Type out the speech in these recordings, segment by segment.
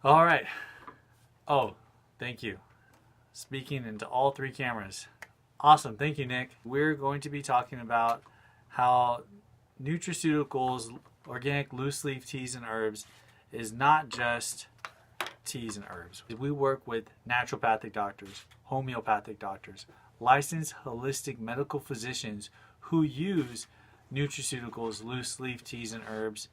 All right. Oh, thank you. Speaking into all three cameras. Awesome. Thank you, Nick. We're going to be talking about how nutraceuticals, organic loose leaf teas and herbs, is not just teas and herbs. We work with naturopathic doctors, homeopathic doctors, licensed holistic medical physicians who use nutraceuticals, loose leaf teas and herbs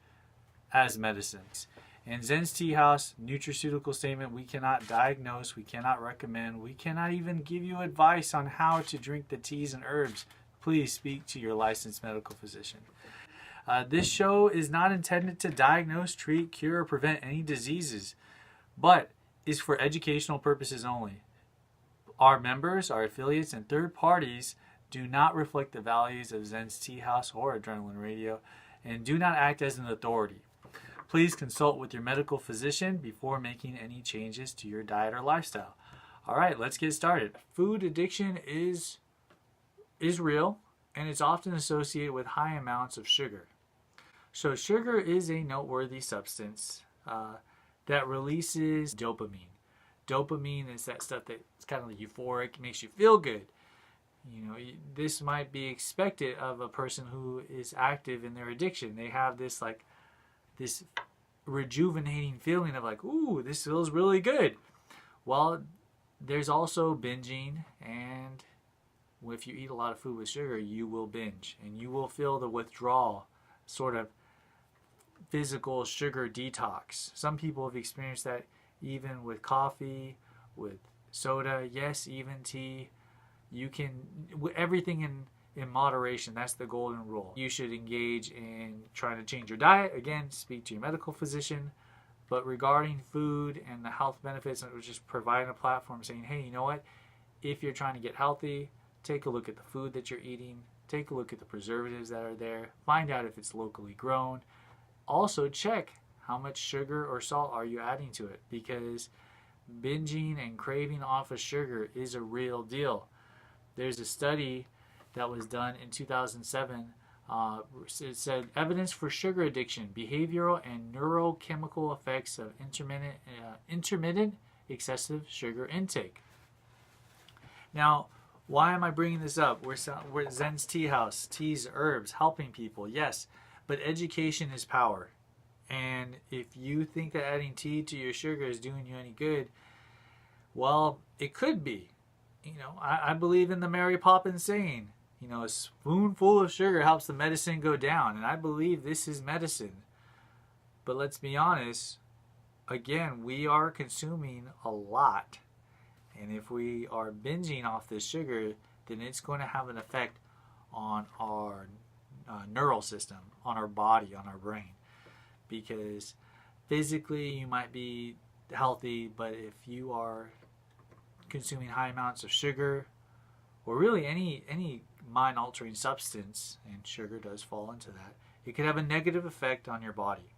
as medicines. In Zen's Tea House nutraceutical statement, we cannot diagnose, we cannot recommend, we cannot even give you advice on how to drink the teas and herbs. Please speak to your licensed medical physician. This show is not intended to diagnose, treat, cure, or prevent any diseases, but is for educational purposes only. Our members, our affiliates, and third parties do not reflect the values of Zen's Tea House or Adrenaline Radio and do not act as an authority. Please consult with your medical physician before making any changes to your diet or lifestyle. All right, let's get started. Food addiction is real, and it's often associated with high amounts of sugar. So sugar is a noteworthy substance that releases dopamine. Dopamine is that stuff that's kind of euphoric, makes you feel good. You know, this might be expected of a person who is active in their addiction. They have this rejuvenating feeling of like, ooh, this feels really good. Well, there's also binging, and if you eat a lot of food with sugar, you will binge, and you will feel the withdrawal, sort of physical sugar detox. Some people have experienced that even with coffee, with soda, yes, even tea. You can, everything in moderation. That's the golden rule. You should engage in trying to change your diet. Again, speak to your medical physician. But regarding food and the health benefits, it was just providing a platform saying, hey, you know what? If you're trying to get healthy, take a look at the food that you're eating. Take a look at the preservatives that are there. Find out if it's locally grown. Also check how much sugar or salt are you adding to it, because binging and craving off of sugar is a real deal. There's a study that was done in 2007. It said evidence for sugar addiction, behavioral and neurochemical effects of intermittent excessive sugar intake. Now, why am I bringing this up? We're at Zen's Tea House, teas, herbs, helping people, yes, but education is power. And if you think that adding tea to your sugar is doing you any good, well, it could be. You know, I believe in the Mary Poppins saying, you know, a spoonful of sugar helps the medicine go down. And I believe this is medicine. But let's be honest, again, we are consuming a lot. And if we are binging off this sugar, then it's going to have an effect on our neural system, on our body, on our brain. Because physically you might be healthy, but if you are consuming high amounts of sugar, or really any mind-altering substance, and sugar does fall into that, it could have a negative effect on your body.